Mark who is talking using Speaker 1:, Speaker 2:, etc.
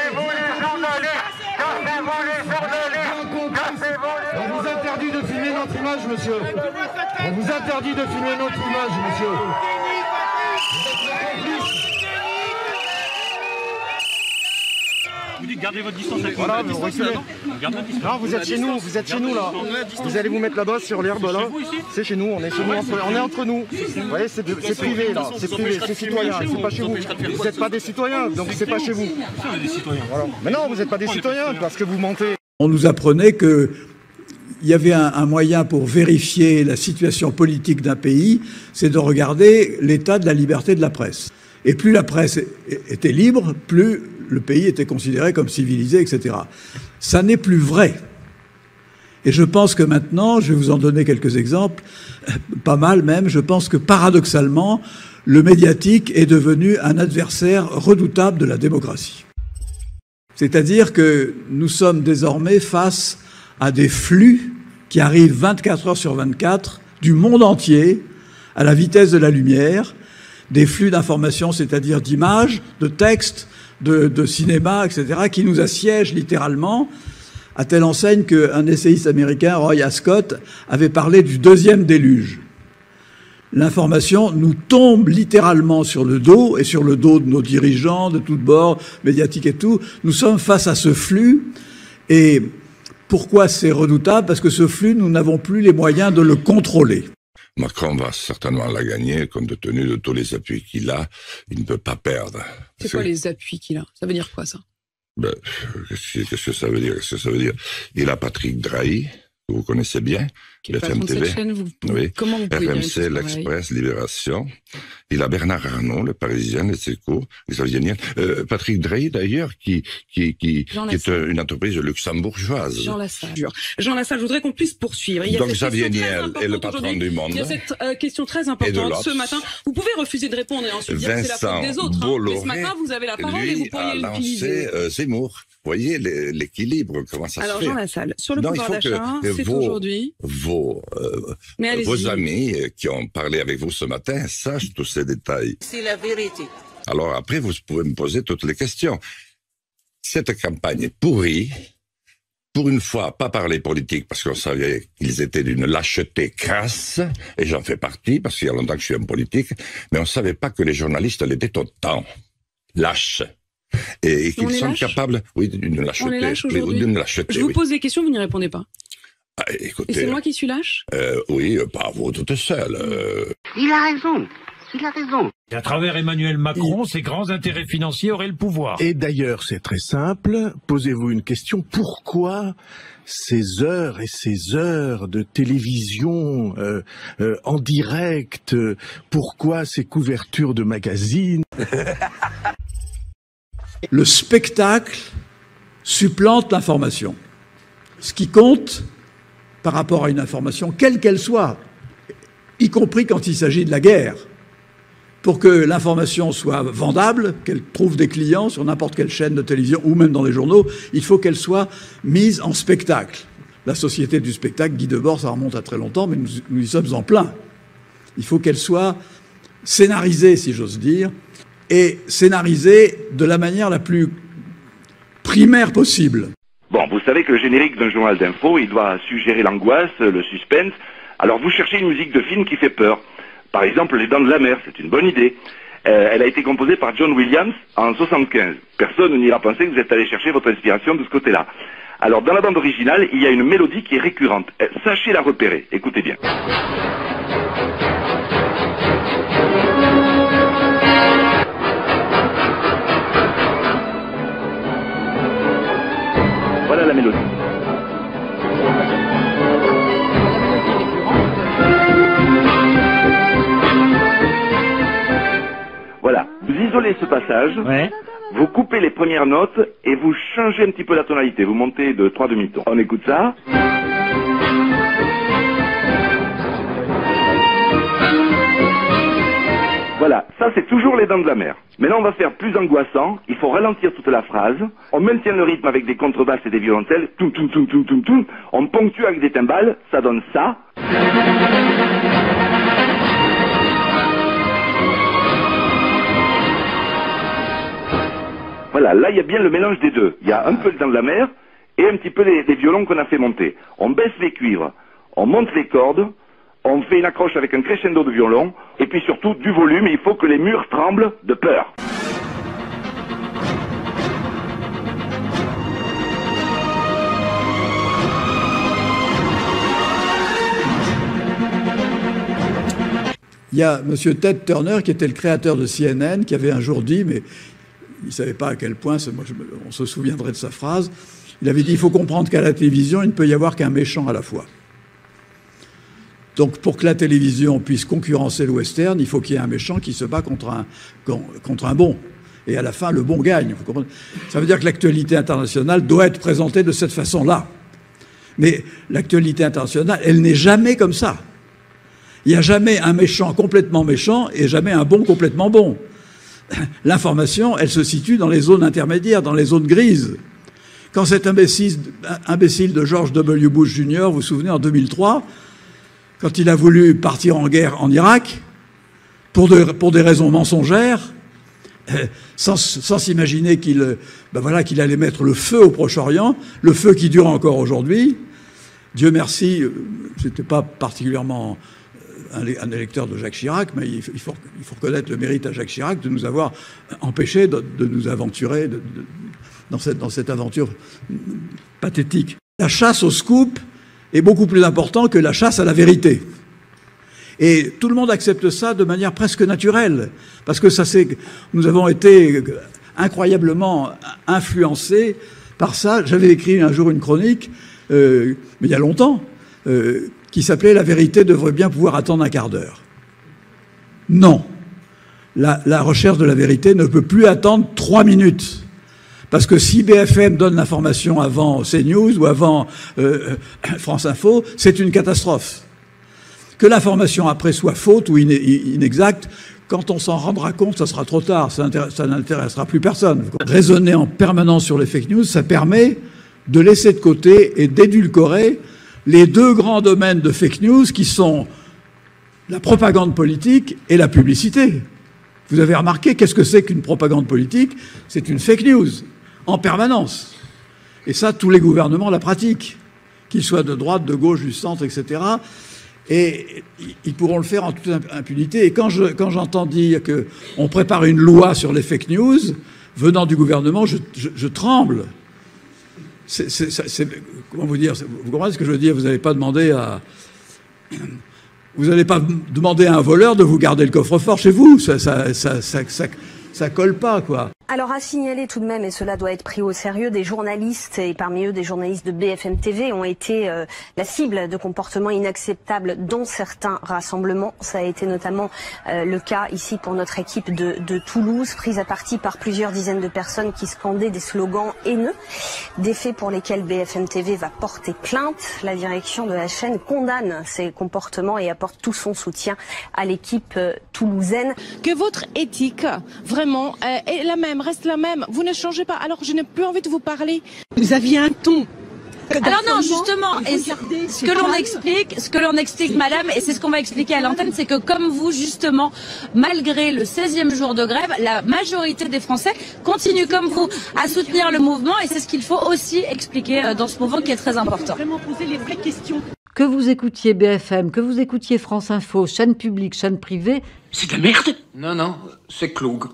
Speaker 1: Cassez-vous les journalistes! Cassez-vous les journalistes! Cassez-vous les...
Speaker 2: On vous interdit de filmer notre image, monsieur. On vous interdit de filmer notre image, monsieur.
Speaker 3: Vous dites gardez votre distance avec
Speaker 2: voilà,
Speaker 3: vous.
Speaker 2: Non, vous êtes chez nous, là. Vous allez vous mettre là-bas sur l'herbe là. C'est chez nous, on est chez nous, on est entre nous. Vous voyez, c'est privé là, c'est privé, c'est citoyen, c'est pas chez vous. Vous n'êtes pas des citoyens, donc c'est pas chez vous. Voilà. Mais non, vous n'êtes pas des citoyens parce que vous mentez.
Speaker 4: On nous apprenait que il y avait un moyen pour vérifier la situation politique d'un pays, c'est de regarder l'état de la liberté de la presse. Et plus la presse était libre, plus le pays était considéré comme civilisé, etc. Ça n'est plus vrai. Et je pense que maintenant, je vais vous en donner quelques exemples, pas mal même, je pense que paradoxalement, le médiatique est devenu un adversaire redoutable de la démocratie. C'est-à-dire que nous sommes désormais face à des flux qui arrivent 24 heures sur 24 du monde entier, à la vitesse de la lumière, des flux d'informations, c'est-à-dire d'images, de textes, de cinéma, etc., qui nous assiègent littéralement, à telle enseigne qu'un essayiste américain, Roy Ascott, avait parlé du deuxième déluge. L'information nous tombe littéralement sur le dos, et sur le dos de nos dirigeants, de tous bords, médiatiques et tout. Nous sommes face à ce flux, et pourquoi c'est redoutable? Parce que ce flux, nous n'avons plus les moyens de le contrôler.
Speaker 5: Macron va certainement la gagner, compte tenu de tous les appuis qu'il a, il ne peut pas perdre.
Speaker 6: C'est quoi les appuis qu'il a? Ça veut dire quoi, ça?
Speaker 5: Ben, qu'est-ce que ça veut dire? Qu'est-ce que ça veut dire? Il a Patrick Drahi, que vous connaissez bien,
Speaker 6: BFM TV.
Speaker 5: Oui.
Speaker 6: Comment vous pouvez
Speaker 5: RMC, l'Express, Libération. Il a Bernard Arnault, le Parisien, les Échos, Xavier Niel. Patrick Drahi, d'ailleurs, qui est une entreprise luxembourgeoise.
Speaker 6: Jean Lassalle. Jean Lassalle, je voudrais qu'on puisse poursuivre.
Speaker 5: Donc Xavier Niel est le patron du Monde.
Speaker 6: Il y a cette question très importante ce matin. Vous pouvez refuser de répondre et ensuite dire que c'est la faute des autres. Mais ce matin, vous avez la parole et vous pourriez l'utiliser.
Speaker 5: Zemmour. Vous voyez l'équilibre, comment ça se fait.
Speaker 6: Alors Jean Lassalle, sur le pouvoir d'achat, c'est aujourd'hui...
Speaker 5: Vos amis qui ont parlé avec vous ce matin sachent tous ces détails.
Speaker 7: C'est la vérité.
Speaker 5: Alors après, vous pouvez me poser toutes les questions. Cette campagne est pourrie. Pour une fois, pas parler politique, parce qu'on savait qu'ils étaient d'une lâcheté crasse, et j'en fais partie, parce qu'il y a longtemps que je suis en politique, mais on ne savait pas que les journalistes l'étaient autant lâches. Et qu'ils sont capables, oui, d'une lâcheté.
Speaker 6: On est lâche aujourd'hui. Je vous pose des questions, vous n'y répondez pas.
Speaker 5: Ah, écoutez,
Speaker 6: et c'est moi qui suis lâche?
Speaker 5: Oui, pas vous toute seule.
Speaker 7: Il a raison. Il a raison.
Speaker 3: À travers Emmanuel Macron, ses grands intérêts financiers auraient le pouvoir.
Speaker 8: Et d'ailleurs, c'est très simple. Posez-vous une question. Pourquoi ces heures et ces heures de télévision en direct? Pourquoi ces couvertures de magazines?
Speaker 4: Le spectacle supplante l'information. Ce qui compte par rapport à une information, quelle qu'elle soit, y compris quand il s'agit de la guerre, pour que l'information soit vendable, qu'elle trouve des clients sur n'importe quelle chaîne de télévision ou même dans les journaux, il faut qu'elle soit mise en spectacle. La société du spectacle, Guy Debord, ça remonte à très longtemps, mais nous y sommes en plein. Il faut qu'elle soit scénarisée, si j'ose dire, et scénarisée de la manière la plus primaire possible.
Speaker 9: Bon, vous savez que le générique d'un journal d'info, il doit suggérer l'angoisse, le suspense. Alors vous cherchez une musique de film qui fait peur. Par exemple, Les Dents de la Mer, c'est une bonne idée. Elle a été composée par John Williams en 75. Personne n'ira penser que vous êtes allé chercher votre inspiration de ce côté-là. Alors dans la bande originale, il y a une mélodie qui est récurrente. Sachez la repérer, écoutez bien. Voilà la mélodie. Voilà, vous isolez ce passage, vous coupez les premières notes et vous changez un petit peu la tonalité, vous montez de 3 demi-tons. On écoute ça. Voilà, ça c'est toujours Les Dents de la Mer. Maintenant on va faire plus angoissant, il faut ralentir toute la phrase, on maintient le rythme avec des contrebasses et des violoncelles, toum toum toum toum toum toum, on ponctue avec des timbales, ça donne ça. Voilà, là il y a bien le mélange des deux. Il y a un peu le Dents de la Mer et un petit peu les violons qu'on a fait monter. On baisse les cuivres, on monte les cordes, on fait une accroche avec un crescendo de violon, et puis surtout du volume, il faut que les murs tremblent de peur.
Speaker 4: Il y a M. Ted Turner, qui était le créateur de CNN, qui avait un jour dit, mais il ne savait pas à quel point, on se souviendrait de sa phrase, il avait dit, il faut comprendre qu'à la télévision, il ne peut y avoir qu'un méchant à la fois. Donc pour que la télévision puisse concurrencer le western, il faut qu'il y ait un méchant qui se bat contre un bon. Et à la fin, le bon gagne. Ça veut dire que l'actualité internationale doit être présentée de cette façon-là. Mais l'actualité internationale, elle n'est jamais comme ça. Il n'y a jamais un méchant complètement méchant et jamais un bon complètement bon. L'information, elle se situe dans les zones intermédiaires, dans les zones grises. Quand cet imbécile de George W. Bush Jr., vous vous souvenez, en 2003, quand il a voulu partir en guerre en Irak, pour des raisons mensongères, sans s'imaginer qu'il allait mettre le feu au Proche-Orient, le feu qui dure encore aujourd'hui. Dieu merci, j'étais pas particulièrement un électeur de Jacques Chirac, mais il faut reconnaître le mérite à Jacques Chirac de nous avoir empêchés de nous aventurer dans cette aventure pathétique. La chasse au scoop est beaucoup plus importante que la chasse à la vérité. Et tout le monde accepte ça de manière presque naturelle, parce que nous avons été incroyablement influencés par ça. J'avais écrit un jour une chronique, mais il y a longtemps, qui s'appelait « La vérité devrait bien pouvoir attendre un quart d'heure ». Non. La recherche de la vérité ne peut plus attendre 3 minutes. Parce que si BFM donne l'information avant CNews ou avant France Info, c'est une catastrophe. Que l'information après soit faute ou inexacte, quand on s'en rendra compte, ça sera trop tard, ça n'intéressera plus personne. Raisonner en permanence sur les fake news, ça permet de laisser de côté et d'édulcorer les 2 grands domaines de fake news qui sont la propagande politique et la publicité. Vous avez remarqué, qu'est-ce que c'est qu'une propagande politique? C'est une fake news, en permanence. Et ça, tous les gouvernements la pratiquent, qu'ils soient de droite, de gauche, du centre, etc. Et ils pourront le faire en toute impunité. Et quand j'entends dire qu'on prépare une loi sur les fake news, venant du gouvernement, je tremble. Comment vous dire? Vous comprenez ce que je veux dire? Vous n'allez pas demander à... Vous n'allez pas demander à un voleur de vous garder le coffre-fort chez vous. Ça colle pas, quoi.
Speaker 10: Alors à signaler tout de même, et cela doit être pris au sérieux, des journalistes, et parmi eux des journalistes de BFM TV, ont été la cible de comportements inacceptables dans certains rassemblements. Ça a été notamment le cas ici pour notre équipe de Toulouse, prise à partie par plusieurs dizaines de personnes qui scandaient des slogans haineux. Des faits pour lesquels BFM TV va porter plainte. La direction de la chaîne condamne ces comportements et apporte tout son soutien à l'équipe toulousaine.
Speaker 6: Que votre éthique, vraiment, est la même. Reste la même, vous ne changez pas, alors je n'ai plus envie de vous parler. Vous aviez un ton.
Speaker 11: Alors non, justement, et ce que l'on explique, madame, et c'est ce qu'on va expliquer à l'antenne, c'est que comme vous, justement, malgré le 16e jour de grève, la majorité des Français continuent comme vous à soutenir le mouvement, et c'est ce qu'il faut aussi expliquer dans ce mouvement qui est très important.
Speaker 6: Vraiment poser les vraies questions.
Speaker 12: Que vous écoutiez BFM, que vous écoutiez France Info, chaîne publique, chaîne privée...
Speaker 13: C'est de la merde. Non, c'est Cloug.